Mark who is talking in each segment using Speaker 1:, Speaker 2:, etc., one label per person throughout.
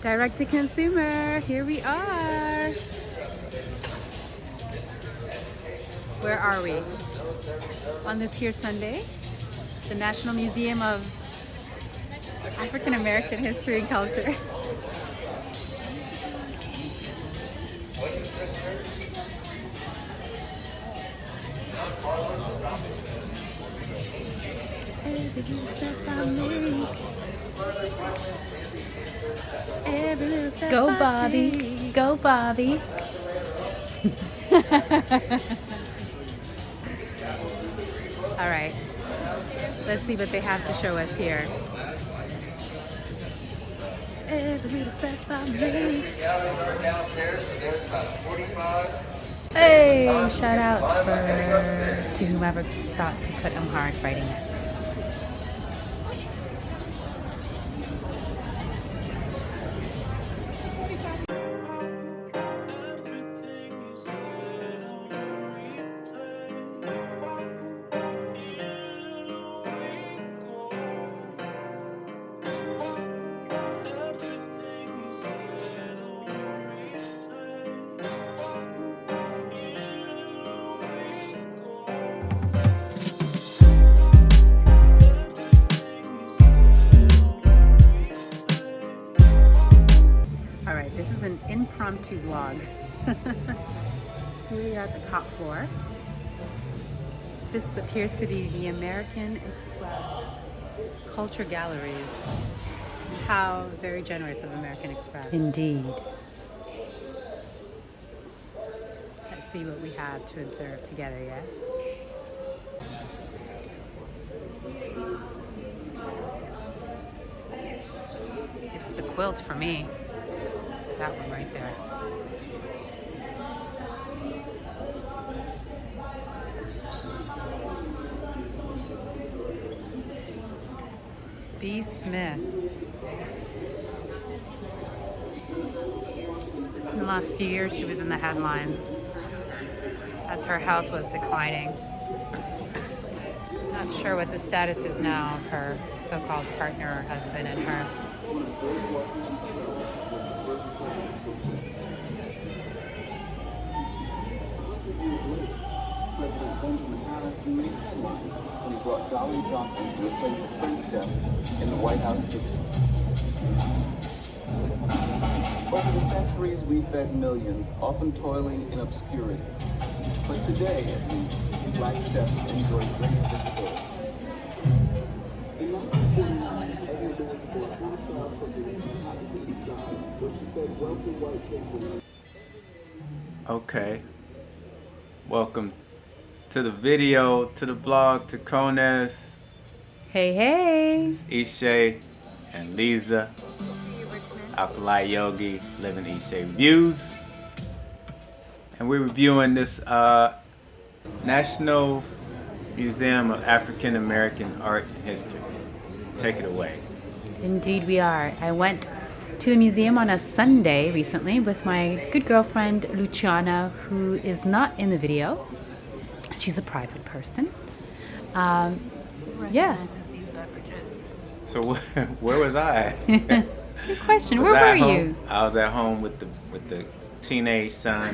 Speaker 1: Direct to consumer, here we are. Where are we? On this here Sunday, the National Museum of African American History and Culture. Go Bobby, go Bobby. All right, let's see what they have to show us here. Hey, shout out to whomever thought to put Amharic writing it. This is an impromptu vlog. Here we are at the top floor. This appears to be the American Express Culture Galleries. How very generous of American Express. Indeed. Let's see what we have to observe together, yeah? It's the quilt for me. That one right there. B. Smith. In the last few years, she was in the headlines as her health was declining. Not sure what the status is now of her so-called partner or husband and her.
Speaker 2: President made headlines when he brought Dolly Johnson to replace a French chef in the White House kitchen. Over the centuries, we fed millions, often toiling in obscurity. But today, at least, black chefs enjoy great visibility. In 1949, Edna Mills bought four-star cooking in Manhattan's East Side, where she fed wealthy white citizens.
Speaker 3: Okay. Welcome to the video, to the blog, to Kones.
Speaker 1: Hey, hey.
Speaker 3: It's Ishé and Lisa. Alkali Yogi, Living Ishé Reviews. And we're reviewing this National Museum of African American Art and History. Take it away.
Speaker 1: Indeed we are. I went to the museum on a Sunday recently with my good girlfriend Luciana, who is not in the video. She's a private person. Yeah.
Speaker 4: These beverages.
Speaker 3: So where was I?
Speaker 1: Good question. Where were you?
Speaker 3: I was at home with the teenage son.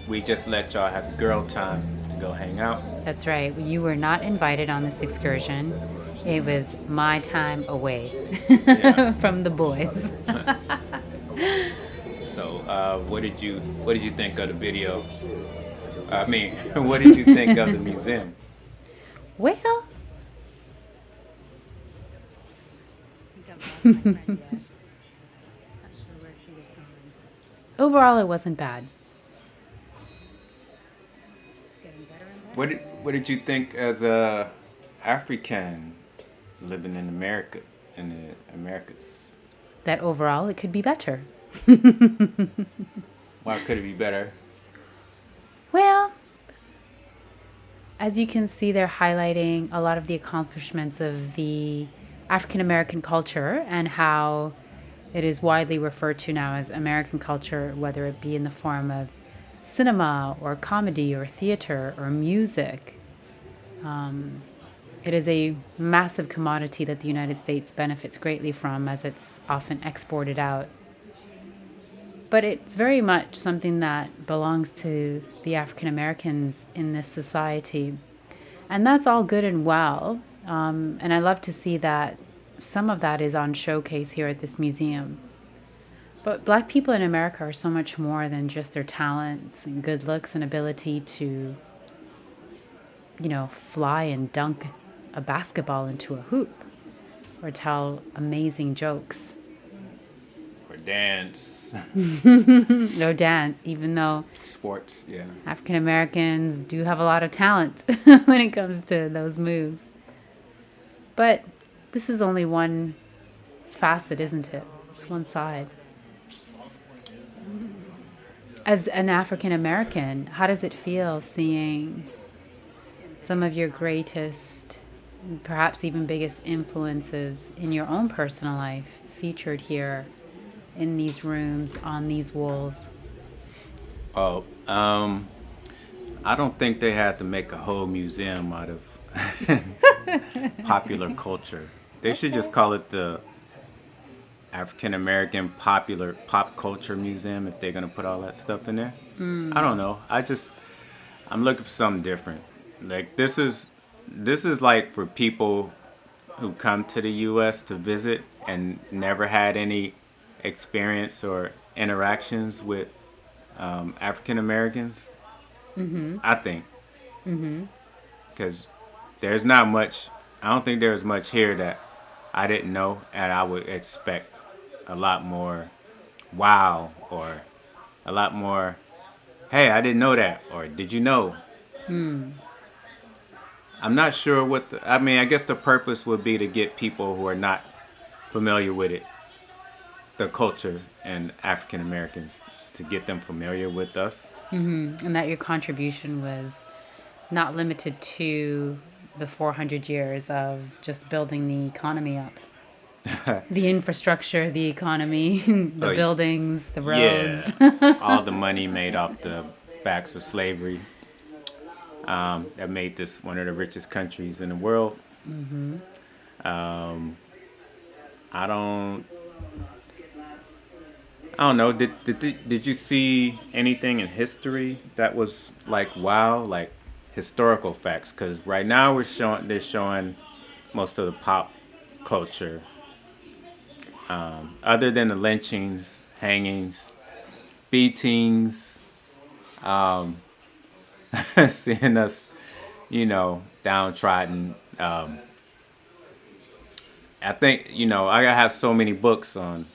Speaker 3: We just let y'all have girl time to go hang out.
Speaker 1: That's right. You were not invited on this excursion. It was my time away from the boys.
Speaker 3: So, what did you think of the video? I mean, what did you think of the museum?
Speaker 1: Well, overall, it wasn't bad.
Speaker 3: What did you think as a African living in America, in the Americas?
Speaker 1: That overall, it could be better.
Speaker 3: Why could it be better?
Speaker 1: Well, as you can see, they're highlighting a lot of the accomplishments of the African American culture and how it is widely referred to now as American culture, whether it be in the form of cinema or comedy or theater or music. It is a massive commodity that the United States benefits greatly from, as it's often exported out. But it's very much something that belongs to the African Americans in this society. And that's all good and well. And I love to see that some of that is on showcase here at this museum. But Black people in America are so much more than just their talents and good looks and ability to, fly and dunk a basketball into a hoop or tell amazing jokes.
Speaker 3: Or dance.
Speaker 1: No dance, even though
Speaker 3: Sports, yeah.
Speaker 1: African Americans do have a lot of talent when it comes to those moves. But this is only one facet, isn't it? It's one side. As an African American, how does it feel seeing some of your greatest, perhaps even biggest influences in your own personal life featured here in these rooms, on these walls?
Speaker 3: Oh, I don't think they had to make a whole museum out of popular culture. They should just call it the African American Popular Pop Culture Museum if they're gonna put all that stuff in there. I don't know. I'm looking for something different. Like this is like for people who come to the U.S. to visit and never had any experience or interactions with African Americans. I think because there's not much. I don't think there's much here that I didn't know, and I would expect a lot more wow or a lot more, hey, I didn't know that, or did you know? I'm not sure I guess the purpose would be to get people who are not familiar with it, the culture and African Americans, to get them familiar with us.
Speaker 1: And that your contribution was not limited to the 400 years of just building the economy up. The infrastructure, the economy, the buildings, the roads.
Speaker 3: Yeah, all the money made off the backs of slavery that made this one of the richest countries in the world. I don't know. Did you see anything in history that was like wow, like historical facts? Because right now they're showing most of the pop culture. Other than the lynchings, hangings, beatings, seeing us, downtrodden. I think, I have so many books on,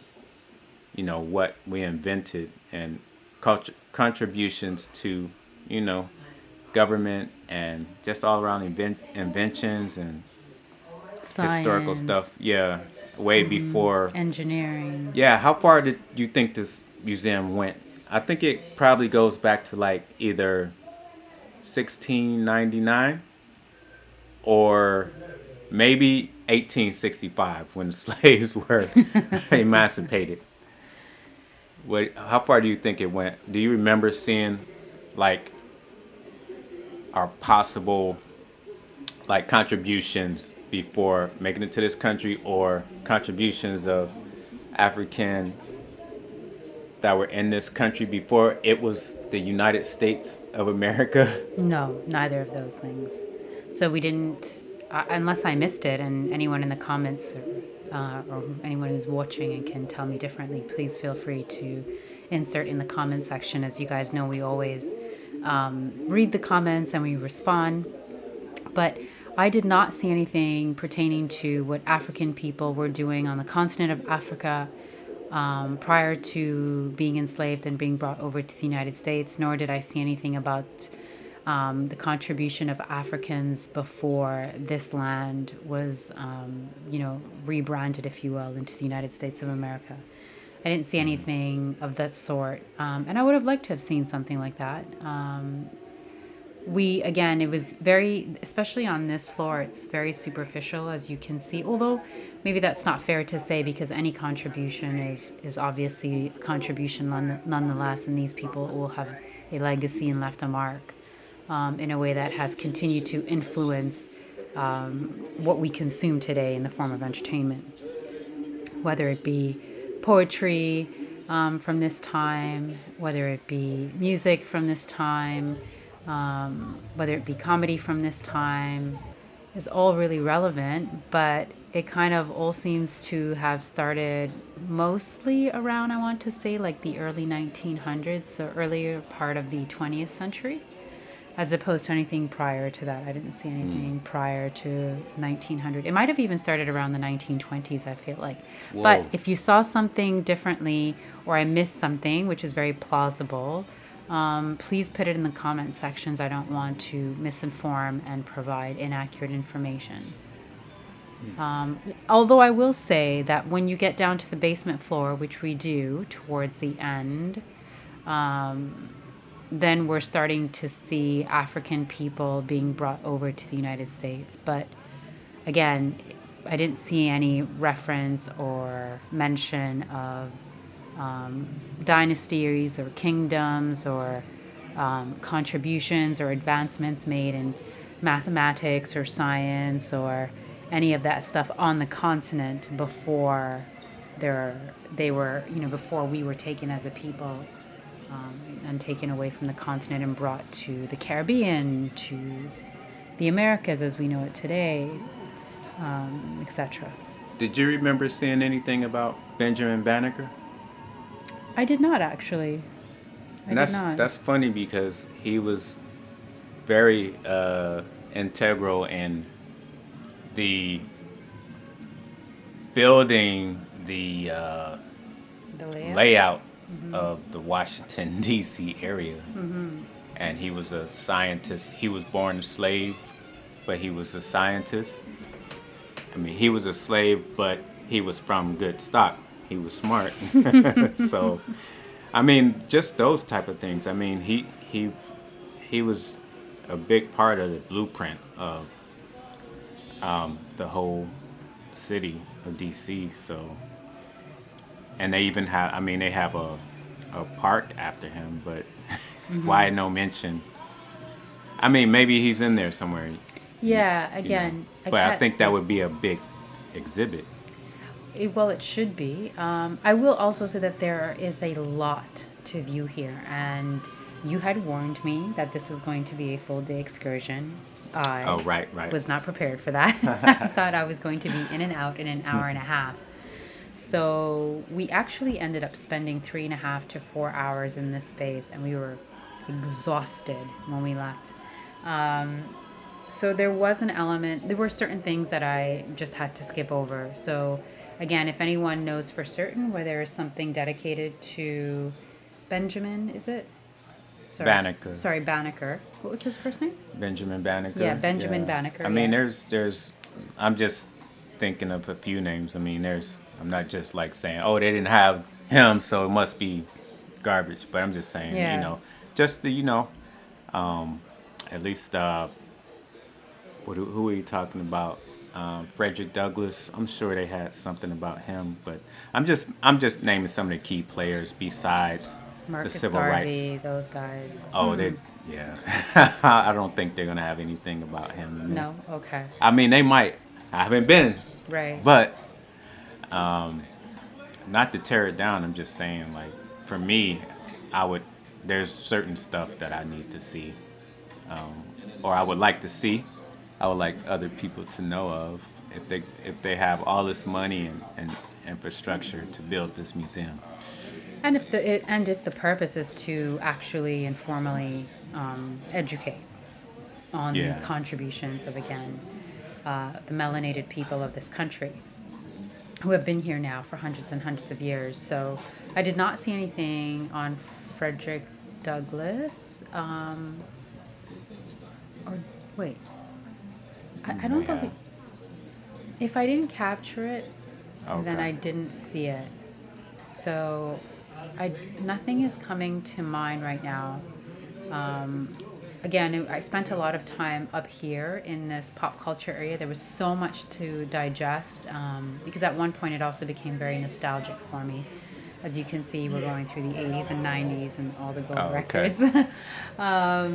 Speaker 3: what we invented and culture contributions to, government and just all around inventions and historical
Speaker 1: Science,
Speaker 3: stuff. Yeah, way before.
Speaker 1: engineering.
Speaker 3: Yeah, how far did you think this museum went? I think it probably goes back to like either 1699 or maybe 1865 when the slaves were emancipated. How far do you think it went? Do you remember seeing like our possible like contributions before making it to this country, or contributions of Africans that were in this country before it was the United States of America?
Speaker 1: No, neither of those things. So we didn't, unless I missed it, and anyone in the comments or anyone who's watching and can tell me differently, please feel free to insert in the comment section. As you guys know, we always read the comments and we respond. But I did not see anything pertaining to what African people were doing on the continent of Africa prior to being enslaved and being brought over to the United States, nor did I see anything about the contribution of Africans before this land was, rebranded, if you will, into the United States of America. I didn't see anything of that sort, and I would have liked to have seen something like that. It was very, especially on this floor, it's very superficial, as you can see, although maybe that's not fair to say, because any contribution is obviously a contribution nonetheless, and these people will have a legacy and left a mark in a way that has continued to influence what we consume today in the form of entertainment, whether it be poetry from this time, whether it be music from this time, whether it be comedy from this time, is all really relevant, but it kind of all seems to have started mostly around, I want to say, like the early 1900s, so earlier part of the 20th century, as opposed to anything prior to that. I didn't see anything prior to 1900. It might have even started around the 1920s, I feel like.
Speaker 3: Whoa.
Speaker 1: But if you saw something differently or I missed something, which is very plausible, please put it in the comment sections. I don't want to misinform and provide inaccurate information. Although I will say that when you get down to the basement floor, which we do towards the end, then we're starting to see African people being brought over to the United States. But again, I didn't see any reference or mention of dynasties or kingdoms or contributions or advancements made in mathematics or science or any of that stuff on the continent before before we were taken as a people and taken away from the continent and brought to the Caribbean, to the Americas as we know it today, etc.
Speaker 3: Did you remember seeing anything about Benjamin Banneker?
Speaker 1: I did not actually.
Speaker 3: That's funny because he was very integral in the building the layout of the Washington D.C. area. And he was a scientist. He was born a slave, but he was a scientist. I mean, he was a slave, but he was from good stock. He was smart. So, I mean, just those type of things. I mean, he was a big part of the blueprint of the whole city of D.C. So, and they even have, I mean, they have a park after him, but why no mention? I mean, maybe he's in there somewhere.
Speaker 1: Yeah,
Speaker 3: you
Speaker 1: again,
Speaker 3: know. But I think that would be a big exhibit.
Speaker 1: Well, it should be. I will also say that there is a lot to view here, and you had warned me that this was going to be a full day excursion.
Speaker 3: Right.
Speaker 1: Was not prepared for that. I thought I was going to be in and out in an hour and a half. So we actually ended up spending 3.5 to 4 hours in this space, and we were exhausted when we left. So there was an element, there were certain things that I just had to skip over. So again, if anyone knows for certain where there is something dedicated to Benjamin, is it?
Speaker 3: Banneker.
Speaker 1: Sorry, Banneker. What was his first name?
Speaker 3: Benjamin Banneker.
Speaker 1: Yeah, Benjamin Banneker.
Speaker 3: I mean, there's, I'm just thinking of a few names. I mean, I'm not just like saying, oh, they didn't have him, so it must be garbage. But I'm just saying,
Speaker 1: Yeah.
Speaker 3: you know, just the, you know, at least, who are you talking about? Frederick Douglass. I'm sure they had something about him, but I'm just naming some of the key players besides
Speaker 1: Marcus
Speaker 3: the civil
Speaker 1: Garvey,
Speaker 3: rights.
Speaker 1: those guys.
Speaker 3: Oh, yeah. I don't think they're gonna have anything about him.
Speaker 1: No, okay.
Speaker 3: I mean, they might. I haven't been.
Speaker 1: Right.
Speaker 3: But, not to tear it down. I'm just saying, like, for me, there's certain stuff that I need to see, or I would like to see. I would like other people to know of if they have all this money and infrastructure to build this museum.
Speaker 1: And if the purpose is to actually informally educate on the contributions of, again, the melanated people of this country who have been here now for hundreds and hundreds of years. So I did not see anything on Frederick Douglass. I don't believe. If I didn't capture it, then I didn't see it. So nothing is coming to mind right now. Again, I spent a lot of time up here in this pop culture area. There was so much to digest because at one point it also became very nostalgic for me. As you can see, we're going through the 80s and 90s and all the gold records.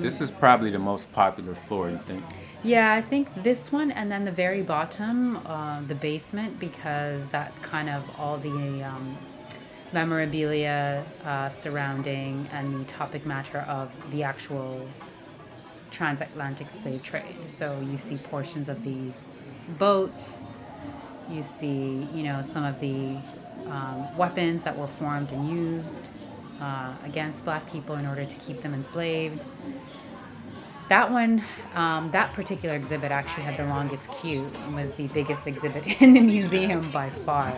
Speaker 3: This is probably the most popular floor, you think?
Speaker 1: Yeah, I think this one and then the very bottom, the basement, because that's kind of all the memorabilia surrounding and the topic matter of the actual transatlantic slave trade. So you see portions of the boats, you see, some of the weapons that were formed and used against black people in order to keep them enslaved. That one, that particular exhibit actually had the longest queue and was the biggest exhibit in the museum by far.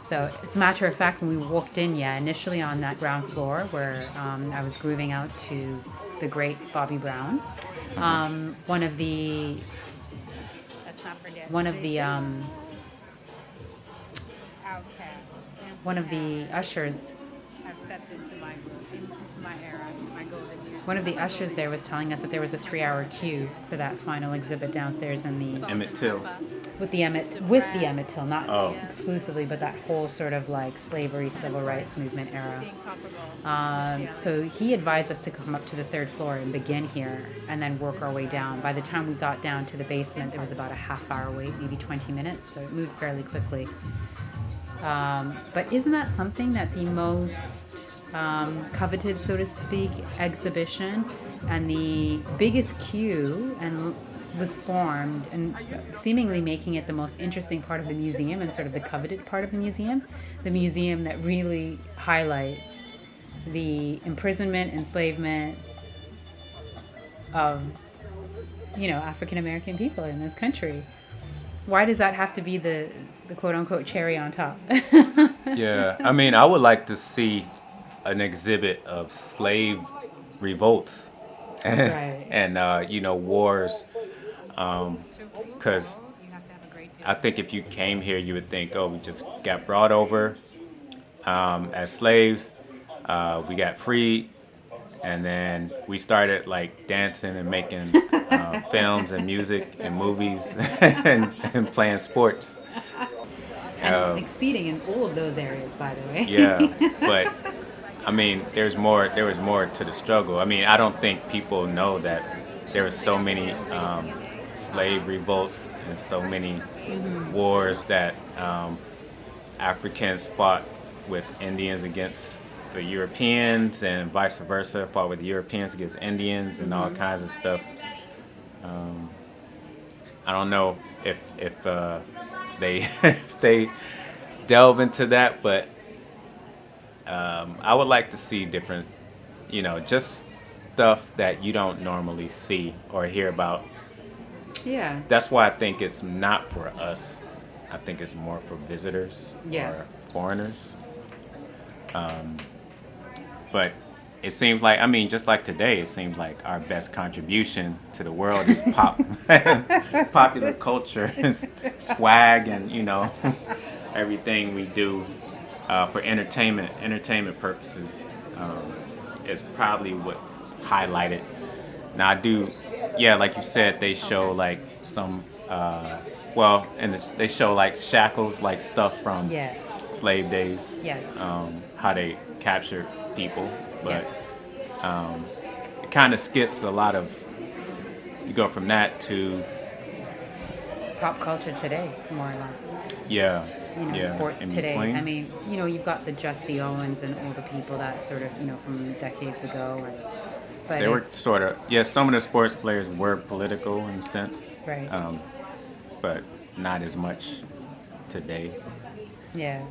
Speaker 1: So, as a matter of fact, when we walked in, initially on that ground floor where I was grooving out to the great Bobby Brown, one of the one of the one of the ushers one of the ushers there was telling us that there was a 3-hour queue for that final exhibit downstairs in the
Speaker 3: Emmett Till.
Speaker 1: with the Emmett Till, not exclusively, but that whole sort of like slavery, civil rights movement era. So he advised us to come up to the 3rd floor and begin here, and then work our way down. By the time we got down to the basement, there was about a half-hour wait, maybe 20 minutes, so it moved fairly quickly. But isn't that something that the most coveted, so to speak, exhibition and the biggest queue and was formed and seemingly making it the most interesting part of the museum and sort of the coveted part of the museum that really highlights the imprisonment, enslavement of, African American people in this country. Why does that have to be the quote unquote cherry on top?
Speaker 3: Yeah, I mean, I would like to see an exhibit of slave revolts
Speaker 1: Right.
Speaker 3: and wars, because I think if you came here, you would think, oh, we just got brought over as slaves, we got freed, and then we started like dancing and making films and music and movies and playing sports.
Speaker 1: And exceeding in all of those areas, by the way.
Speaker 3: Yeah, but I mean, there was more to the struggle. I mean, I don't think people know that there were so many slave revolts and so many wars that Africans fought with Indians against the Europeans and vice versa, fought with the Europeans against Indians and all kinds of stuff. I don't know if they if they delve into that, but I would like to see different, just stuff that you don't normally see or hear about.
Speaker 1: Yeah.
Speaker 3: That's why I think it's not for us. I think it's more for visitors or foreigners. But it seems like, I mean, just like today, it seems like our best contribution to the world is popular culture, and swag, and everything we do for entertainment purposes is probably what highlighted. Now I do, like you said, they show like some, they show like shackles, like stuff from slave days.
Speaker 1: Yes.
Speaker 3: How they captured people, but it kind of skips a lot of. You go from that to
Speaker 1: Pop culture today, more or less. Sports
Speaker 3: in
Speaker 1: today.
Speaker 3: between.
Speaker 1: I mean, you've got the Jesse Owens and all the people that sort of, from decades ago. But
Speaker 3: they were sort of, some of the sports players were political in a sense,
Speaker 1: right.
Speaker 3: But not as much today.
Speaker 1: Yeah.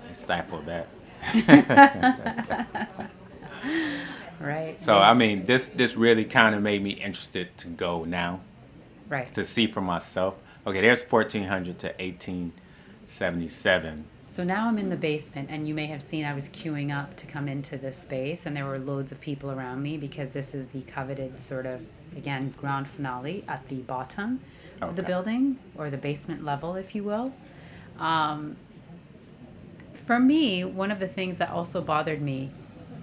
Speaker 3: They stifled that.
Speaker 1: Right.
Speaker 3: So I mean, this really kind of made me interested to go now,
Speaker 1: right,
Speaker 3: to see for myself. Okay, there's 1400 to 1877.
Speaker 1: So now I'm in the basement, and you may have seen I was queuing up to come into this space, and there were loads of people around me because this is the coveted sort of, again, grand finale at the bottom of the building, or the basement level, if you will. For me, one of the things that also bothered me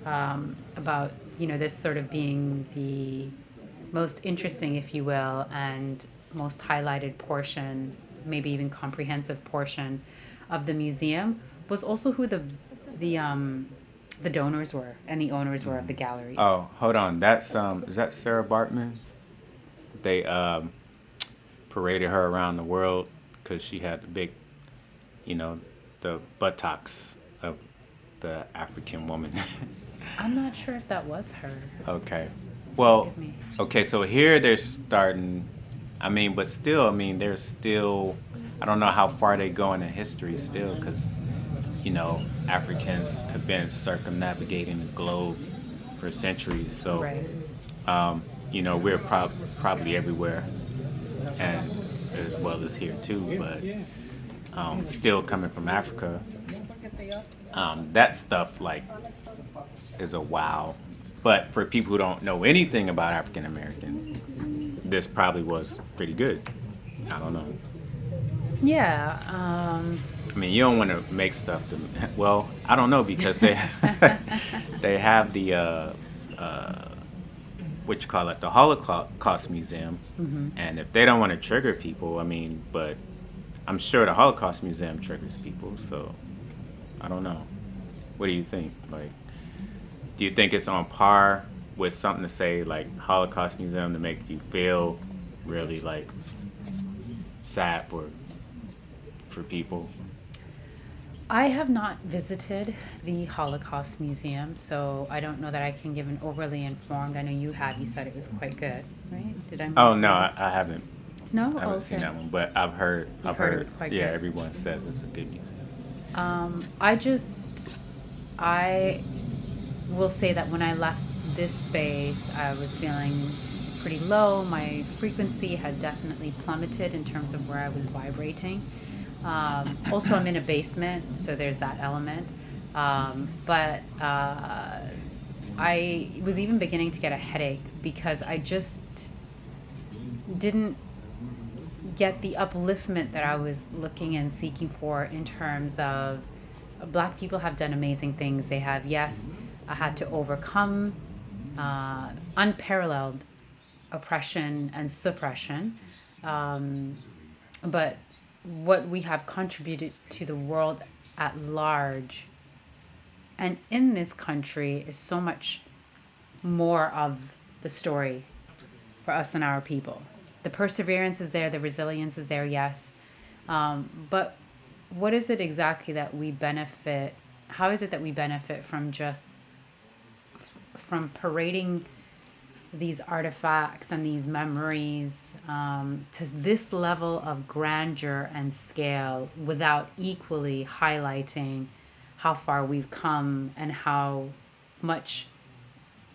Speaker 1: about, this sort of being the most interesting, if you will, and most highlighted portion, maybe even comprehensive portion of the museum, was also who the donors were and the owners were of the galleries.
Speaker 3: Oh, hold on. That's is that Sarah Bartman? I they paraded her around the world because she had the big, the buttocks of the African woman.
Speaker 1: I'm not sure if that was her.
Speaker 3: Okay. Well,
Speaker 1: Forgive me.
Speaker 3: okay, so here they're starting, but still, there's still, I don't know how far they go in history still, because, Africans have been circumnavigating the globe for centuries. So,
Speaker 1: Right.
Speaker 3: we're probably everywhere, and as well as here too, but still coming from Africa, that stuff, like, is a wow. But for people who don't know anything about African American, this probably was pretty good. I don't know.
Speaker 1: Yeah.
Speaker 3: You don't want to make stuff to. Well, I don't know, because they they have the what you call it, the Holocaust Museum, and if they don't want to trigger people, but I'm sure the Holocaust Museum triggers people. So I don't know. What do you think? Like, do you think it's on par with something to say like Holocaust Museum to make you feel really like sad for people?
Speaker 1: I have not visited the Holocaust Museum, so I don't know that I can give an overly informed. I know you have. You said it was quite good, right? Did I?
Speaker 3: Oh no, I haven't.
Speaker 1: No.
Speaker 3: I haven't seen that one, but I've heard. I've
Speaker 1: heard it was quite good.
Speaker 3: Everyone says it's a good museum.
Speaker 1: I will say that when I left this space, I was feeling pretty low. My frequency had definitely plummeted in terms of where I was vibrating. Also, I'm in a basement, so there's that element. But I was even beginning to get a headache because I just didn't get the upliftment that I was looking and seeking for in terms of Black people have done amazing things. They have, yes, had to overcome unparalleled oppression and suppression. But what we have contributed to the world at large and in this country is so much more of the story for us and our people. The perseverance is there, the resilience is there, yes. But what is it exactly that we benefit? How is it that we benefit from just from parading these artifacts and these memories to this level of grandeur and scale without equally highlighting how far we've come and how much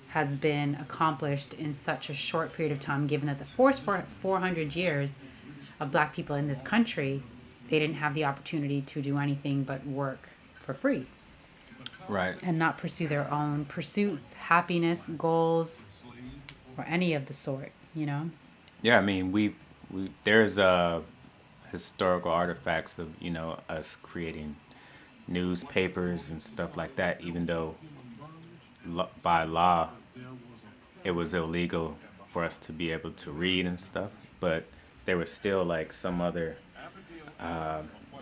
Speaker 1: has been accomplished in such a short period of time, given that the first 400 years of Black people in this country, they didn't have the opportunity to do anything but work for free.
Speaker 3: Right.
Speaker 1: And not pursue their own pursuits, happiness, goals, or any of the sort,
Speaker 3: Yeah, we there's historical artifacts of us creating newspapers and stuff like that, even though by law it was illegal for us to be able to read and stuff, but there was still like some other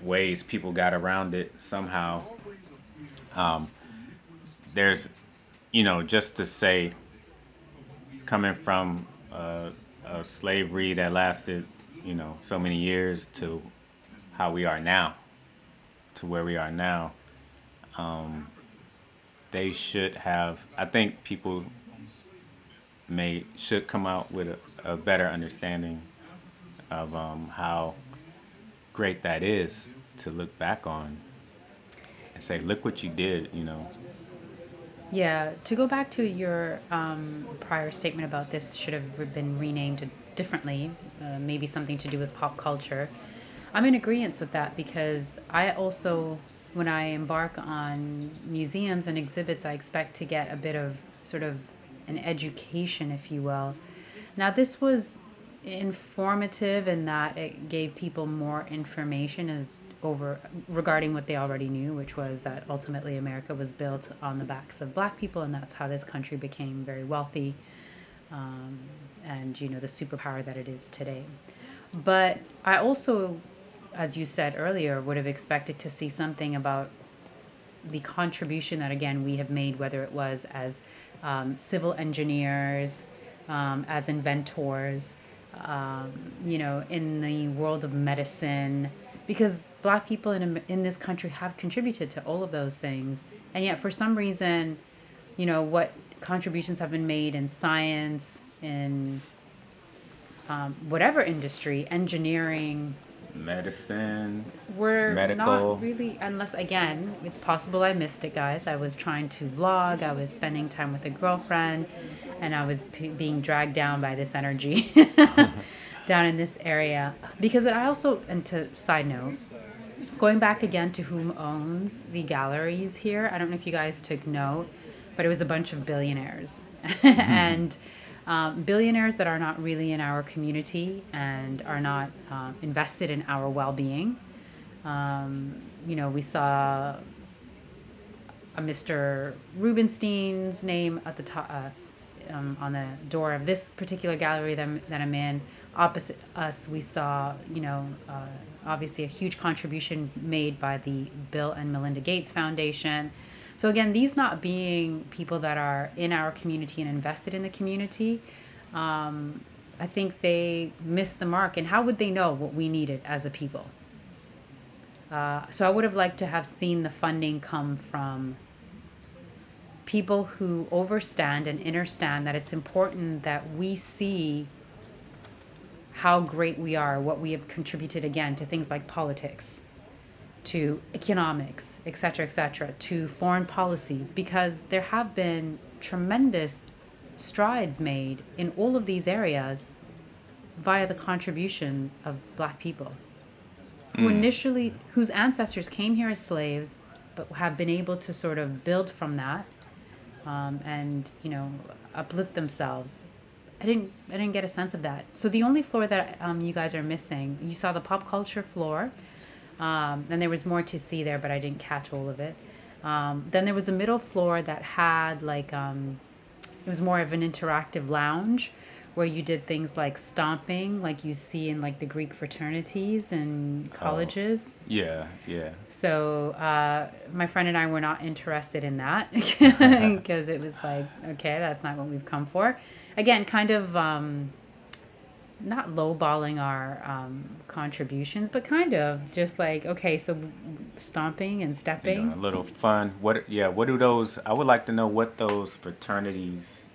Speaker 3: ways people got around it somehow. There's just to say, coming from a slavery that lasted so many years to how we are now, to where we are now, they should have, I think people should come out with a better understanding of how great that is to look back on and say, look what you did.
Speaker 1: Yeah, to go back to your prior statement about this should have been renamed differently, maybe something to do with pop culture. I'm in agreement with that because I also, when I embark on museums and exhibits, I expect to get a bit of sort of an education, if you will. Now, this was informative in that it gave people more information regarding what they already knew, which was that ultimately America was built on the backs of Black people, and that's how this country became very wealthy, and the superpower that it is today. But I also, as you said earlier, would have expected to see something about the contribution that, again, we have made, whether it was as civil engineers, as inventors, in the world of medicine, because Black people in this country have contributed to all of those things, and yet for some reason, what contributions have been made in science, in whatever industry, engineering,
Speaker 3: Medicine,
Speaker 1: we're
Speaker 3: medical.
Speaker 1: not really, unless, again, it's possible I missed it, guys. I was trying to vlog, I was spending time with a girlfriend, and I was being dragged down by this energy down in this area. Because I also, and to side note, going back again to whom owns the galleries here, I don't know if you guys took note, but it was a bunch of billionaires. And billionaires that are not really in our community and are not invested in our well-being. We saw a Mr. Rubenstein's name at the top, on the door of this particular gallery that I'm in. Opposite us, we saw, obviously a huge contribution made by the Bill and Melinda Gates Foundation. So again, these not being people that are in our community and invested in the community, I think they missed the mark. And how would they know what we needed as a people? So I would have liked to have seen the funding come from people who overstand and understand that it's important that we see how great we are, what we have contributed, again, to things like politics, to economics, et cetera, to foreign policies, because there have been tremendous strides made in all of these areas via the contribution of Black people whose ancestors came here as slaves, but have been able to sort of build from that, and uplift themselves. I didn't get a sense of that. So the only floor that you guys are missing, you saw the pop culture floor, and there was more to see there, but I didn't catch all of it. Then there was a middle floor that had it was more of an interactive lounge where you did things like stomping, like you see in like the Greek fraternities and colleges.
Speaker 3: Yeah.
Speaker 1: So my friend and I were not interested in that because it was like, okay, that's not what we've come for. Again, kind of not lowballing our contributions, but kind of just like, okay, so stomping and stepping.
Speaker 3: A little fun. What do those? I would like to know what those fraternities,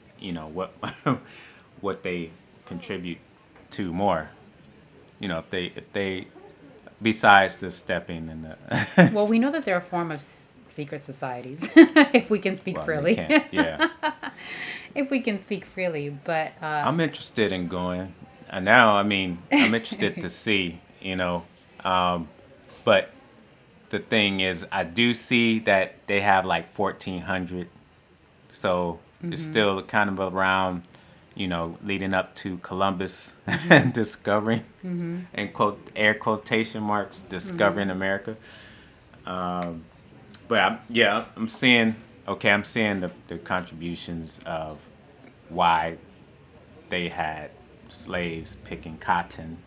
Speaker 3: what they contribute to more. If they besides the stepping and the.
Speaker 1: Well, we know that they're a form of secret societies, if we can speak freely.
Speaker 3: Yeah.
Speaker 1: If we can speak freely, but
Speaker 3: I'm interested in going. Now, I'm interested to see, but the thing is, I do see that they have like 1,400, so it's still kind of around, leading up to Columbus discovering, and air quotation marks, discovering America. But I'm seeing the contributions of why they had slaves picking cotton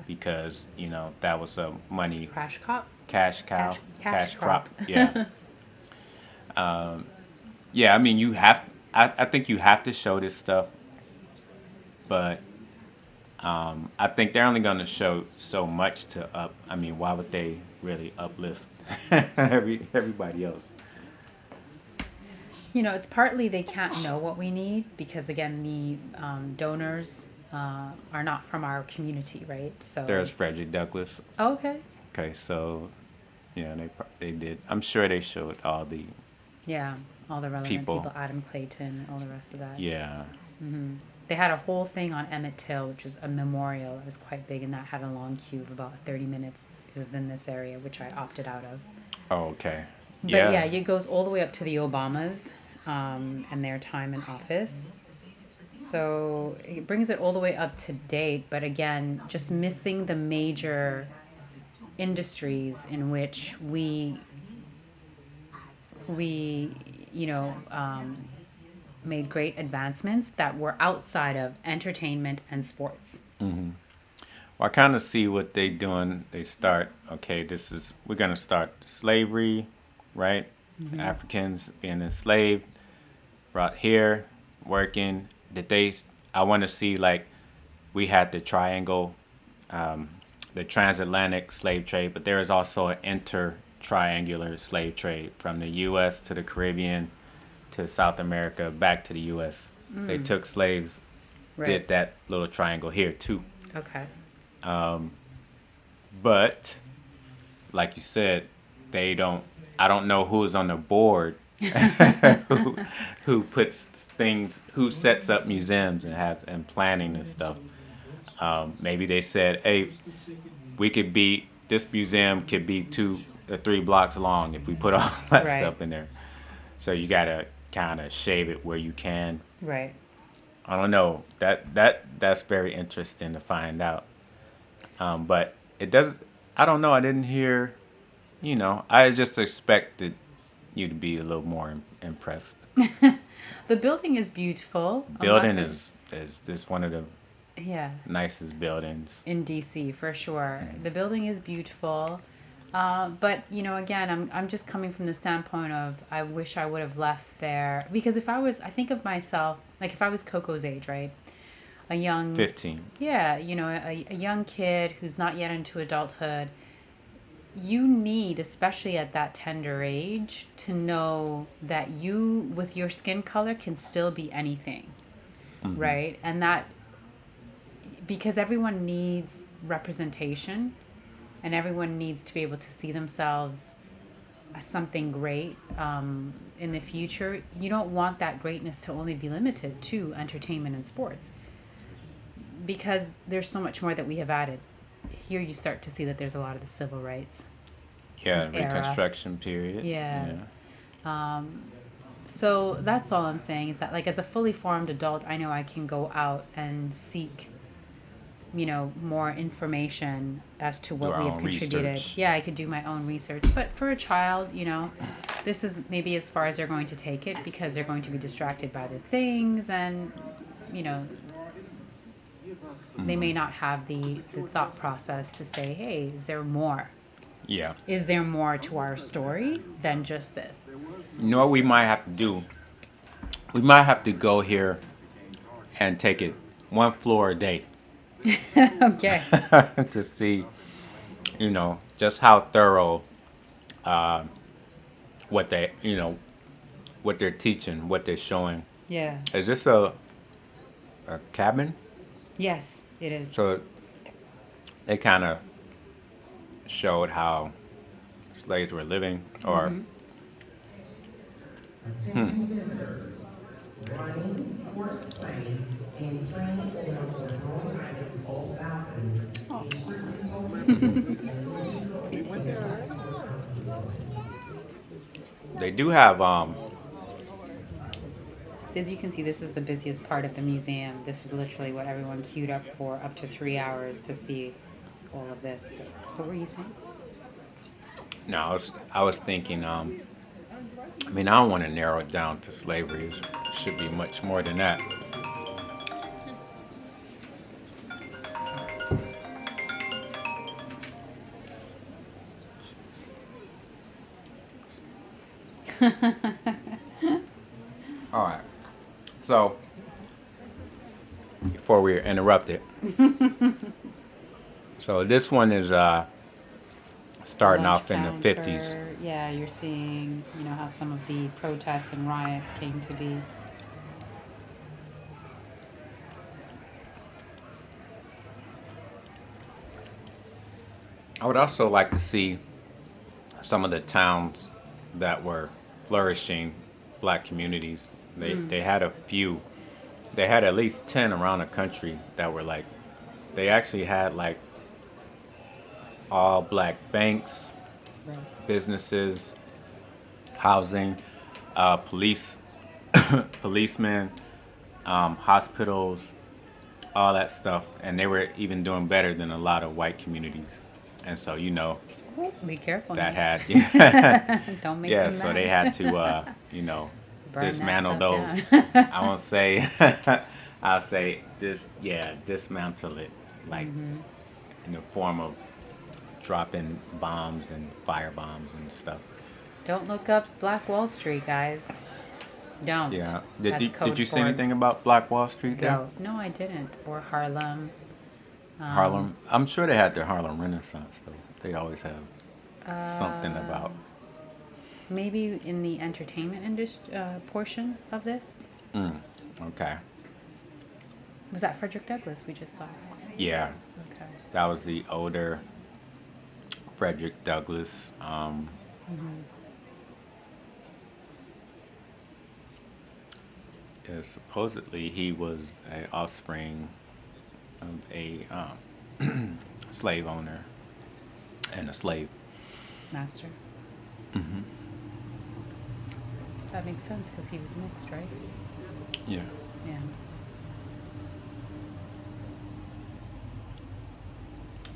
Speaker 3: because that was a money cash cow cash crop. Yeah. I think you have to show this stuff, but I think they're only going to show so much why would they really uplift everybody else?
Speaker 1: It's partly they can't know what we need because, again, the donors are not from our community, right? So
Speaker 3: there's Frederick Douglass.
Speaker 1: Oh, okay.
Speaker 3: Okay, so they did. I'm sure they showed all the
Speaker 1: all the relevant people, Adam Clayton, all the rest of that.
Speaker 3: Yeah.
Speaker 1: Mm-hmm. They had a whole thing on Emmett Till, which is a memorial. It was quite big, and that had a long queue of about 30 minutes within this area, which I opted out of.
Speaker 3: Oh, okay.
Speaker 1: But yeah, it goes all the way up to the Obamas and their time in office. So it brings it all the way up to date. But again, just missing the major industries in which we made great advancements that were outside of entertainment and sports.
Speaker 3: Mm-hmm. Well, I kind of see what they're doing. They start, we're going to start slavery, right? Mm-hmm. Africans being enslaved, brought here, working. I want to see, like, we had the triangle, the transatlantic slave trade, but there is also an inter-triangular slave trade from the U.S. to the Caribbean to South America back to the U.S. They took slaves,
Speaker 1: Right.
Speaker 3: did that little triangle here too.
Speaker 1: Okay.
Speaker 3: But like you said, they don't. I don't know who's on the board who puts things, who sets up museums and planning and stuff. Maybe they said, hey, this museum could be 2 or 3 blocks long if we put all that
Speaker 1: Right.
Speaker 3: stuff in there. So you gotta kind of shave it where you can.
Speaker 1: Right.
Speaker 3: I don't know. That's very interesting to find out. But it doesn't. I don't know. I didn't hear. I just expected you to be a little more impressed.
Speaker 1: The building is beautiful.
Speaker 3: Building is this one of the
Speaker 1: Yeah.
Speaker 3: nicest buildings.
Speaker 1: In DC for sure. The building is beautiful. But again, I'm just coming from the standpoint of I wish I would have left there, because I think of myself like if I was Coco's age, right? A young
Speaker 3: 15.
Speaker 1: Yeah, a young kid who's not yet into adulthood. You need, especially at that tender age, to know that you, with your skin color, can still be anything, right? And that, because everyone needs representation and everyone needs to be able to see themselves as something great in the future, you don't want that greatness to only be limited to entertainment and sports, because there's so much more that we have added. Here you start to see that there's a lot of the civil rights.
Speaker 3: Yeah,
Speaker 1: Era.
Speaker 3: Reconstruction period.
Speaker 1: Yeah. So that's all I'm saying is that, like, as a fully formed adult, I know I can go out and seek, more information as to what
Speaker 3: Do our
Speaker 1: we have
Speaker 3: own
Speaker 1: contributed.
Speaker 3: research.
Speaker 1: Yeah, I could do my own research. But for a child, this is maybe as far as they're going to take it, because they're going to be distracted by the things, and, they may not have the thought process to say, hey, is there more?
Speaker 3: Yeah.
Speaker 1: Is there more to our story than just this?
Speaker 3: You know what we might have to do? We might have to go here and take it 1 floor a day
Speaker 1: Okay.
Speaker 3: to see, just how thorough what what they're teaching, what they're showing.
Speaker 1: Yeah.
Speaker 3: Is this a cabin?
Speaker 1: Yes, it is.
Speaker 3: So they kind of showed how slaves were living, or
Speaker 4: Attention visitors. Running, horseplay, and playing or throwing items off balconies is strictly prohibited as a result of the possible conflict.
Speaker 3: they do have
Speaker 1: So as you can see, this is the busiest part of the museum. This is literally what everyone queued up for, up to 3 hours to see all of this. But what were you saying?
Speaker 3: No, I was thinking. I don't want to narrow it down to slavery. It should be much more than that. All right. So, before we're interrupted, so this one is starting off in the
Speaker 1: Lunchbound
Speaker 3: 50s.
Speaker 1: Yeah, you're seeing, how some of the protests and riots came to be.
Speaker 3: I would also like to see some of the towns that were flourishing black communities. They had a few. They had at least 10 around the country that were like, they actually had like all black banks,
Speaker 1: Right.
Speaker 3: businesses, housing, police, policemen, hospitals, all that stuff. And they were even doing better than a lot of white communities. And so,
Speaker 1: Ooh, be careful.
Speaker 3: that
Speaker 1: now.
Speaker 3: had,
Speaker 1: Don't make
Speaker 3: yeah,
Speaker 1: them
Speaker 3: so
Speaker 1: mad.
Speaker 3: they had to,
Speaker 1: Burn that
Speaker 3: dismantle
Speaker 1: stuff
Speaker 3: those.
Speaker 1: down.
Speaker 3: I won't say, I'll say dismantle it, like in the form of dropping bombs and fire bombs and stuff.
Speaker 1: Don't look up Black Wall Street, guys. Don't.
Speaker 3: Yeah.
Speaker 1: That's
Speaker 3: Did
Speaker 1: code
Speaker 3: you say
Speaker 1: for
Speaker 3: anything about Black Wall Street there?
Speaker 1: Go. No, I didn't. Or Harlem.
Speaker 3: Harlem. I'm sure they had their Harlem Renaissance though. They always have something about.
Speaker 1: Maybe in the entertainment industry portion of this.
Speaker 3: Okay.
Speaker 1: Was that Frederick Douglass we just saw?
Speaker 3: Yeah,
Speaker 1: Okay.
Speaker 3: that was the older Frederick Douglass. Yeah, supposedly he was an offspring of a slave owner and a slave.
Speaker 1: Master. That makes sense because he was mixed, right?
Speaker 3: Yeah.
Speaker 1: Yeah.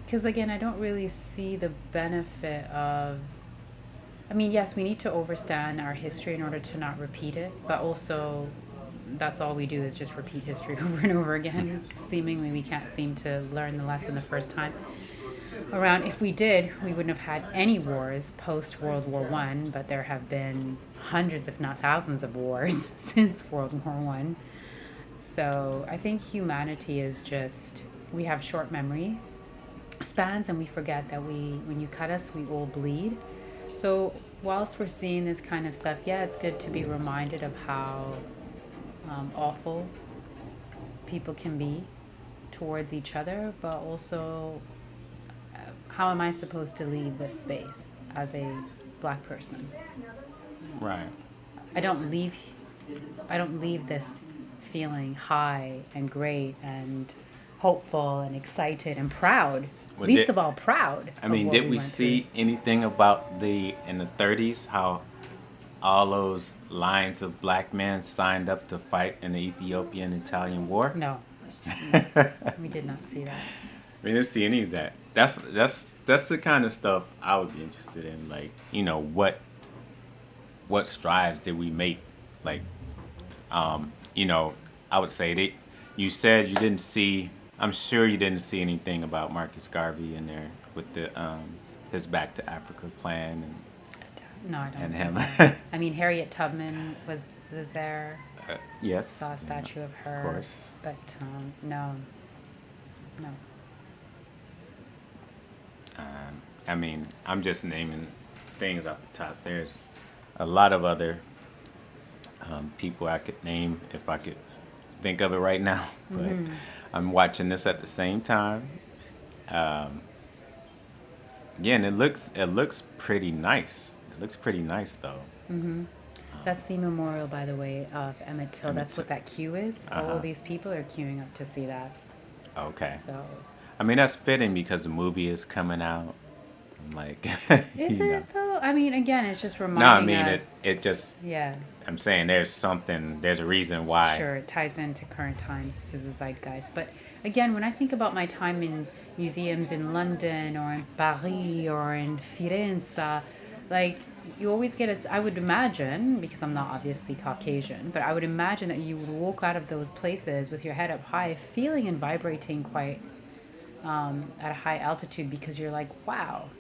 Speaker 1: Because again, I don't really see the benefit of. I mean, yes, we need to understand our history in order to not repeat it, but also that's all we do is just repeat history over and over again. Seemingly, we can't seem to learn the lesson the first time around. If we did, we wouldn't have had any wars post World War One, but there have been hundreds, if not thousands, of wars since World War One. So I think humanity is just, we have short memory spans, and we forget that when you cut us, we all bleed. So whilst we're seeing this kind of stuff, yeah, it's good to be reminded of how awful people can be towards each other, but also how am I supposed to leave this space as a Black person?
Speaker 3: Right.
Speaker 1: I don't leave this feeling high and great and hopeful and excited and proud.
Speaker 3: Well,
Speaker 1: Least of all proud.
Speaker 3: I
Speaker 1: of
Speaker 3: mean,
Speaker 1: what
Speaker 3: did we
Speaker 1: went
Speaker 3: see
Speaker 1: through.
Speaker 3: anything about in the 30s how all those lines of black men signed up to fight in the Ethiopian-Italian War?
Speaker 1: No. We did not see that.
Speaker 3: We didn't see any of that. That's the kind of stuff I would be interested in. Like, what strides did we make? Like, I would say that you said you didn't see. I'm sure you didn't see anything about Marcus Garvey in there with the his Back to Africa plan
Speaker 1: No, I don't
Speaker 3: and
Speaker 1: think
Speaker 3: him.
Speaker 1: so. I mean, Harriet Tubman was there.
Speaker 3: Yes.
Speaker 1: Saw a statue of her.
Speaker 3: Of course.
Speaker 1: But no.
Speaker 3: I mean, I'm just naming things off the top. There's a lot of other people I could name if I could think of it right now, but I'm watching this at the same time. Yeah, and it looks pretty nice. It looks pretty nice though.
Speaker 1: That's the memorial, by the way, of Emmett Till.
Speaker 3: Emmett
Speaker 1: That's what
Speaker 3: Till.
Speaker 1: that queue is. All these people are queuing up to see that.
Speaker 3: Okay.
Speaker 1: So,
Speaker 3: I mean, that's fitting because the movie is coming out. I'm like,
Speaker 1: is it though? I mean, again, it's just
Speaker 3: No, I
Speaker 1: reminding
Speaker 3: mean
Speaker 1: us.
Speaker 3: it just.
Speaker 1: Yeah,
Speaker 3: I'm saying there's a reason why.
Speaker 1: sure, it ties into current times, to the zeitgeist. But again, when I think about my time in museums in London or in Paris or in Firenze, like you always get I would imagine, because I'm not obviously Caucasian, but I would imagine that you would walk out of those places with your head up high, feeling and vibrating quite at a high altitude, because you're like, wow,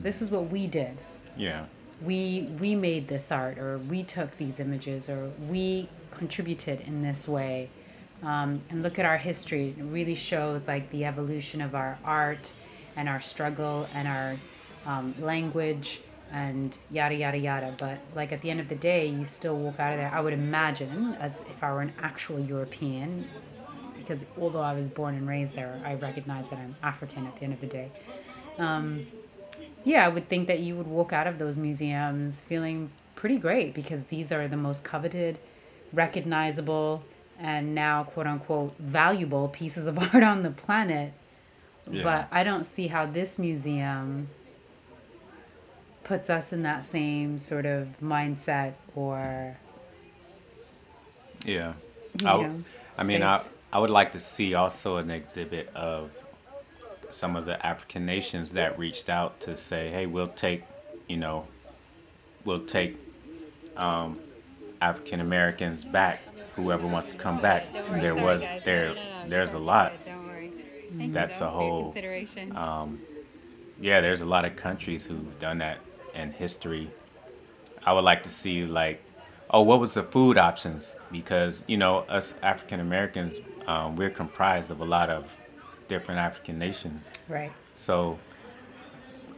Speaker 1: this is what we did.
Speaker 3: Yeah.
Speaker 1: We made this art, or we took these images, or we contributed in this way. And look at our history. It really shows like the evolution of our art and our struggle and our language and yada yada yada. But like at the end of the day, you still walk out of there, I would imagine, as if I were an actual European, because although I was born and raised there, I recognize that I'm African at the end of the day. Yeah, I would think that you would walk out of those museums feeling pretty great, because these are the most coveted, recognizable, and now quote unquote valuable pieces of art on the planet.
Speaker 3: Yeah.
Speaker 1: But I don't see how this museum puts us in that same sort of mindset, or
Speaker 3: Yeah.
Speaker 1: you
Speaker 3: I,
Speaker 1: know,
Speaker 3: I mean,
Speaker 1: space.
Speaker 3: I would like to see also an exhibit of some of the African nations that reached out to say, hey, we'll take African Americans back, whoever wants to come back. There's a lot.
Speaker 1: Don't worry.
Speaker 3: That's a whole, yeah, there's a lot of countries who've done that in history. I would like to see like, oh, what was the food options? Because, us African Americans, we're comprised of a lot of different African nations.
Speaker 1: Right.
Speaker 3: So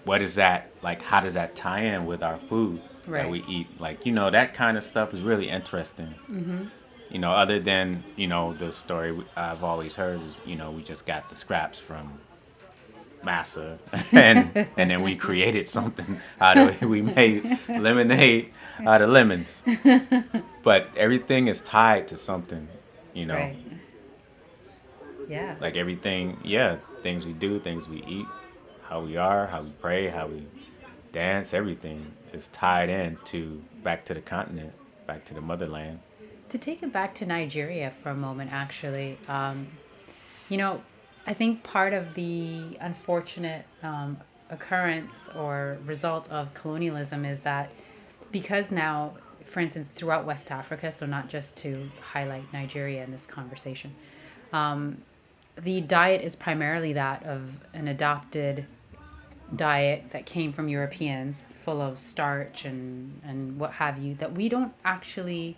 Speaker 3: what is that like? How does that tie in with our food that we eat? Like, that kind of stuff is really interesting. Other than, the story I've always heard is, we just got the scraps from massa and then we created something out of it. We made lemonade out of lemons. But everything is tied to something,
Speaker 1: Right. Yeah.
Speaker 3: like everything, things we do, things we eat, how we are, how we pray, how we dance, everything is tied in to back to the continent, back to the motherland.
Speaker 1: To take it back to Nigeria for a moment, actually, you know, I think part of the unfortunate occurrence or result of colonialism is that because now, for instance, throughout West Africa, so not just to highlight Nigeria in this conversation, the diet is primarily that of an adopted diet that came from Europeans, full of starch and what have you, that we don't actually.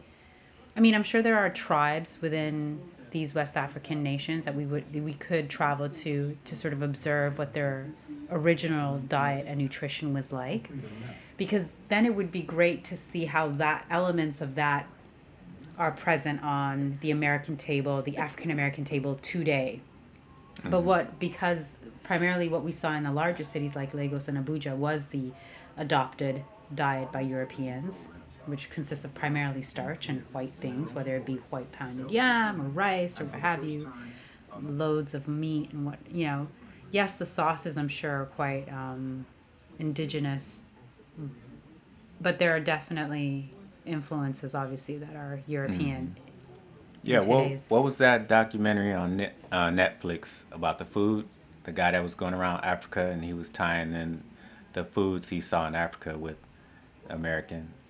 Speaker 1: I mean, I'm sure there are tribes within these West African nations that we could travel to sort of observe what their original diet and nutrition was like, because then it would be great to see how that elements of that are present on the American table, the African American table today. But because primarily what we saw in the larger cities like Lagos and Abuja was the adopted diet by Europeans, which consists of primarily starch and white things, whether it be white pounded yam or rice or what have you, loads of meat and what, yes, the sauces I'm sure are quite indigenous, but there are definitely influences obviously that are European.
Speaker 3: Yeah, what was that documentary on Netflix about the food? The guy that was going around Africa and he was tying in the foods he saw in Africa with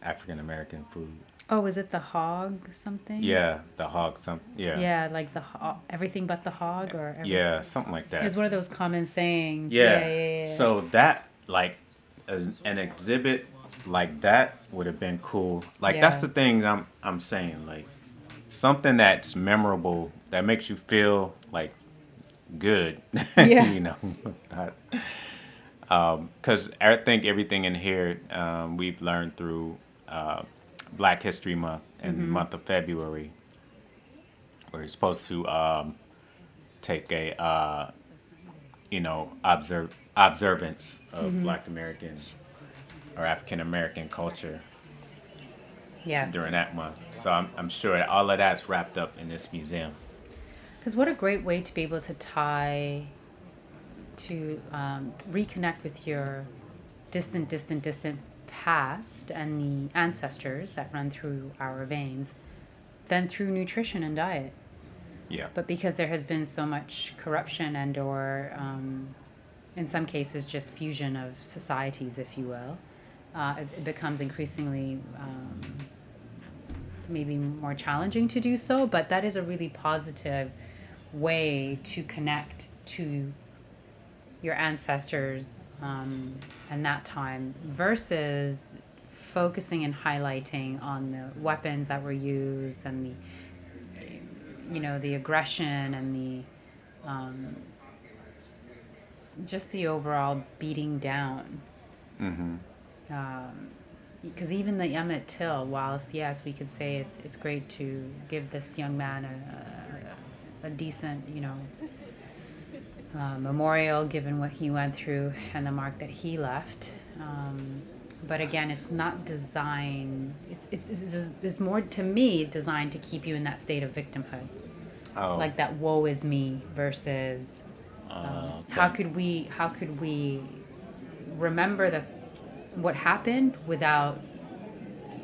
Speaker 3: African American food.
Speaker 1: Oh, was it the hog something?
Speaker 3: Yeah, the hog yeah.
Speaker 1: Yeah, like everything but the hog or everything.
Speaker 3: Yeah, something like that.
Speaker 1: It was one of those common sayings.
Speaker 3: Yeah. So that, like, an exhibit like that would have been cool. Like, that's the thing I'm saying. Like, something that's memorable, that makes you feel, like, good.
Speaker 1: Yeah.
Speaker 3: Because I think everything in here we've learned through Black History Month and the month of February. We're supposed to take a observance of Black American or African American culture during that month. So I'm sure that all of that's wrapped up in this museum.
Speaker 1: Because what a great way to be able to reconnect with your distant past and the ancestors that run through our veins, than through nutrition and diet.
Speaker 3: Yeah.
Speaker 1: But because there has been so much corruption and or in some cases just fusion of societies, if you will, it becomes increasingly maybe more challenging to do so. But that is a really positive way to connect to your ancestors and that time, versus focusing and highlighting on the weapons that were used and the aggression and the just the overall beating down. Because even the Emmett Till, whilst yes, we could say it's great to give this young man a decent memorial given what he went through and the mark that he left. But again, it's not designed, it's more, to me, designed to keep you in that state of victimhood.
Speaker 3: Oh.
Speaker 1: Like that woe is me versus how could we remember what happened without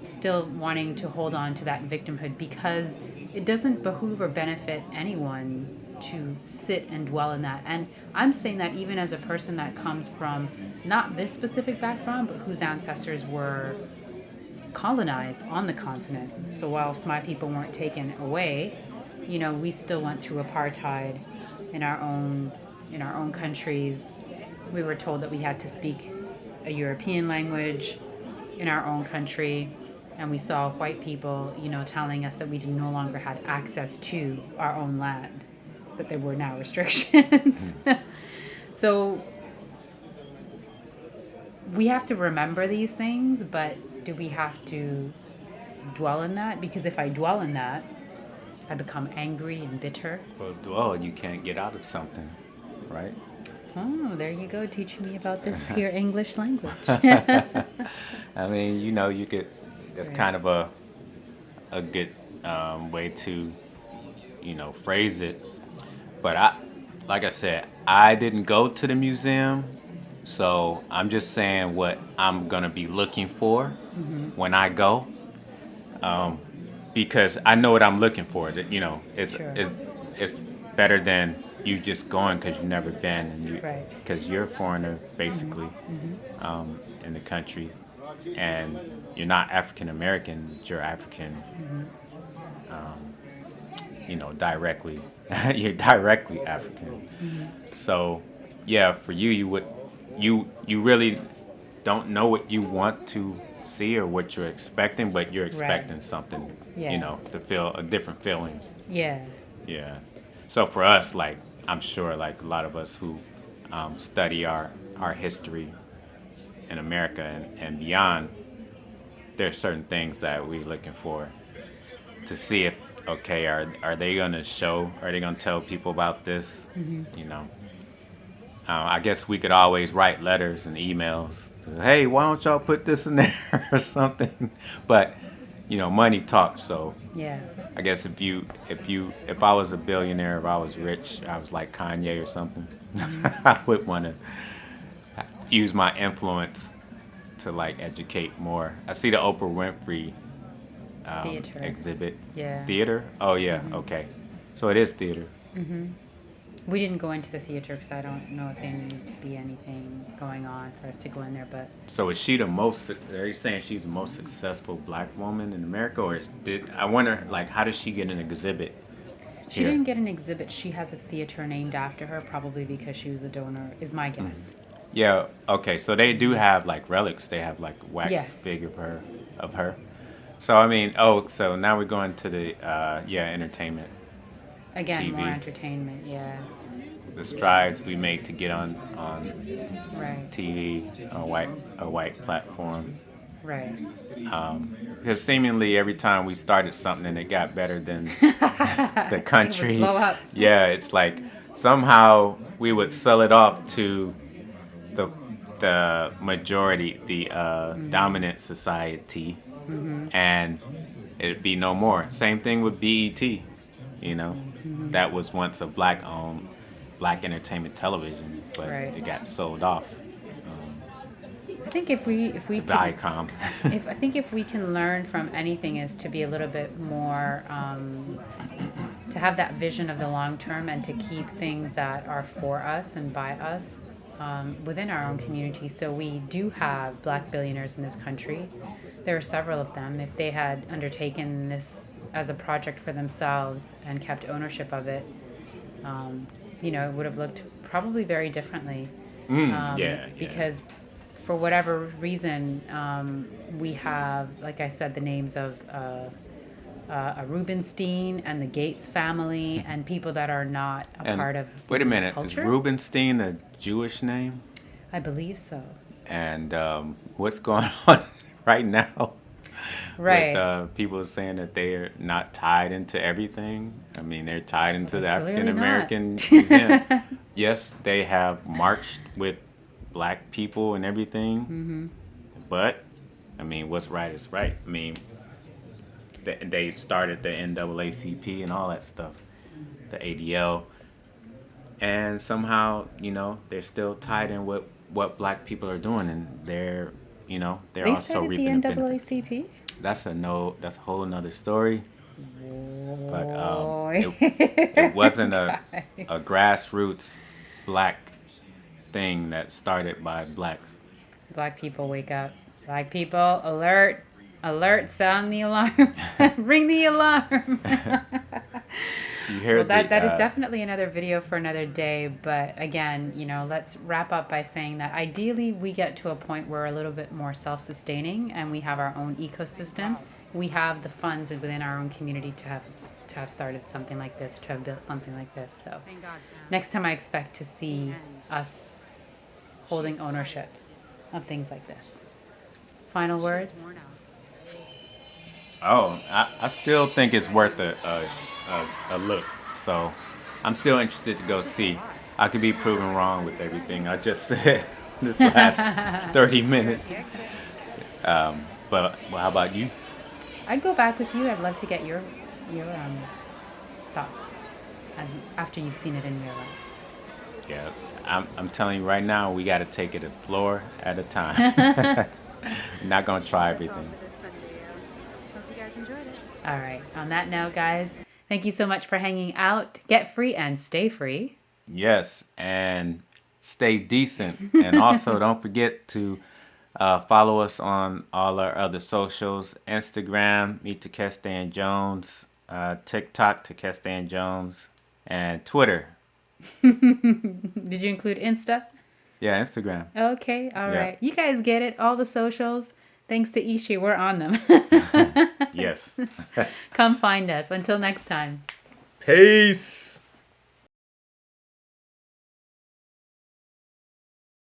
Speaker 1: still wanting to hold on to that victimhood, because it doesn't behoove or benefit anyone to sit and dwell in that. And I'm saying that even as a person that comes from not this specific background, but whose ancestors were colonized on the continent. So whilst my people weren't taken away, we still went through apartheid in our own countries. We were told that we had to speak a European language in our own country, and we saw white people, telling us that we no longer had access to our own land. that there were now restrictions. So we have to remember these things, but do we have to dwell in that? Because if I dwell in that, I become angry and bitter.
Speaker 3: Well, dwell, you can't get out of something, right?
Speaker 1: Oh, there you go, teaching me about this here English language.
Speaker 3: I mean, you know, you could. That's
Speaker 1: Right.
Speaker 3: kind of a good way to, you know, phrase it. But like I said, I didn't go to the museum, so I'm just saying what I'm gonna be looking for when I go, because I know what I'm looking for. That, you know,
Speaker 1: Sure.
Speaker 3: it's better than you just going because you've never been, and you
Speaker 1: Right.
Speaker 3: because you're a foreigner basically in the country, and you're not African American, but you're African. You know, directly. You're directly African. So, yeah, for you, you really don't know what you want to see or what you're expecting, but you're expecting something,
Speaker 1: Yeah.
Speaker 3: you know, to feel a different feeling.
Speaker 1: Yeah.
Speaker 3: Yeah. So for us, like, I'm sure, like, a lot of us who study our history in America and beyond, there's certain things that we're looking for to see if, okay, are they going to show, are they going to tell people about this? You know, I guess we could always write letters and emails. To, hey, why don't y'all put this in there or something? But, you know, money talks. So
Speaker 1: Yeah.
Speaker 3: I guess if I was a billionaire, if I was rich, I was like Kanye or something, I would want to use my influence to like educate more. I see the Oprah Winfrey
Speaker 1: Theater.
Speaker 3: exhibit.
Speaker 1: Yeah.
Speaker 3: Theater? Oh yeah, okay. So it is theater.
Speaker 1: We didn't go into the theater because I don't know if there need to be anything going on for us to go in there, but
Speaker 3: So is she the most? Are you saying she's the most successful black woman in America, or I wonder like how did she get an exhibit?
Speaker 1: she
Speaker 3: here?
Speaker 1: didn't get an exhibit. She has a theater named after her, probably because she was a donor, is my guess.
Speaker 3: Yeah. Okay. So they do have like relics. They have like wax
Speaker 1: Yes.
Speaker 3: figure of her. So I mean, so now we're going to the entertainment.
Speaker 1: Again,
Speaker 3: TV.
Speaker 1: more entertainment, yeah.
Speaker 3: The strides we make to get on
Speaker 1: Right,
Speaker 3: TV, a white platform.
Speaker 1: right.
Speaker 3: Because seemingly every time we started something and it got better than the country,
Speaker 1: blow up.
Speaker 3: yeah, it's like somehow we would sell it off to the majority, the dominant society, and it'd be no more. Same thing with BET, you know, that was once a black entertainment television, but
Speaker 1: Right.
Speaker 3: it got sold off
Speaker 1: I think if we
Speaker 3: to
Speaker 1: can,
Speaker 3: Viacom.
Speaker 1: if we can learn from anything is to be a little bit more to have that vision of the long term and to keep things that are for us and by us within our own community. So we do have black billionaires in this country. There are several of them. If they had undertaken this as a project for themselves and kept ownership of it, you know, it would have looked probably very differently.
Speaker 3: Yeah.
Speaker 1: Because for whatever reason, we have, like I said, the names of a Rubenstein and the Gates family and people that are not a
Speaker 3: And
Speaker 1: part of
Speaker 3: wait a minute,
Speaker 1: culture.
Speaker 3: is Rubenstein a Jewish name?
Speaker 1: I believe so.
Speaker 3: And what's going on right now?
Speaker 1: Right.
Speaker 3: With people saying that they're not tied into everything. I mean, they're tied into the
Speaker 1: Clearly
Speaker 3: African American
Speaker 1: not.
Speaker 3: Museum. Yes, they have marched with black people and everything. But, I mean, what's right is right. I mean, they started the NAACP and all that stuff, the ADL. And somehow, you know, they're still tied in with what black people are doing. And they're, you know, they're
Speaker 1: They
Speaker 3: also
Speaker 1: started the
Speaker 3: reaping the benefits.
Speaker 1: NAACP?
Speaker 3: That's a whole nother story. But
Speaker 1: Boy.
Speaker 3: it wasn't a
Speaker 1: Guys.
Speaker 3: grassroots black thing that started by blacks.
Speaker 1: Black people, wake up. Black people, alert. Alert, sound the alarm. Ring the alarm.
Speaker 3: You hear
Speaker 1: Well, that is
Speaker 3: the,
Speaker 1: definitely another video for another day. But again, you know, let's wrap up by saying that ideally we get to a point where we're a little bit more self-sustaining and we have our own ecosystem we have the funds within our own community to have started something like this, to have built something like this. So next time I expect to see us holding ownership of things like this. Final words?
Speaker 3: Oh, I still think it's worth a look. So I'm still interested to go see. I could be proven wrong with everything I just said this last 30 minutes. But how about you?
Speaker 1: I'd go back with you. I'd love to get your thoughts after you've seen it in real life.
Speaker 3: Yeah, I'm telling you right now, we got to take it a floor at a time. Not gonna try everything.
Speaker 1: Hope you guys enjoyed it. All right. On that note, guys, thank you so much for hanging out. Get free and stay free.
Speaker 3: Yes, and stay decent. And also, don't forget to follow us on all our other socials: Instagram, Meet Takeste and Jones, TikTok, Takeste and Jones, and Twitter.
Speaker 1: Did you include Insta?
Speaker 3: Yeah, Instagram.
Speaker 1: Okay, all
Speaker 3: Yeah.
Speaker 1: right. You guys get it. All the socials. Thanks to Ishé, we're on them.
Speaker 3: Yes.
Speaker 1: Come find us. Until next time.
Speaker 3: Peace.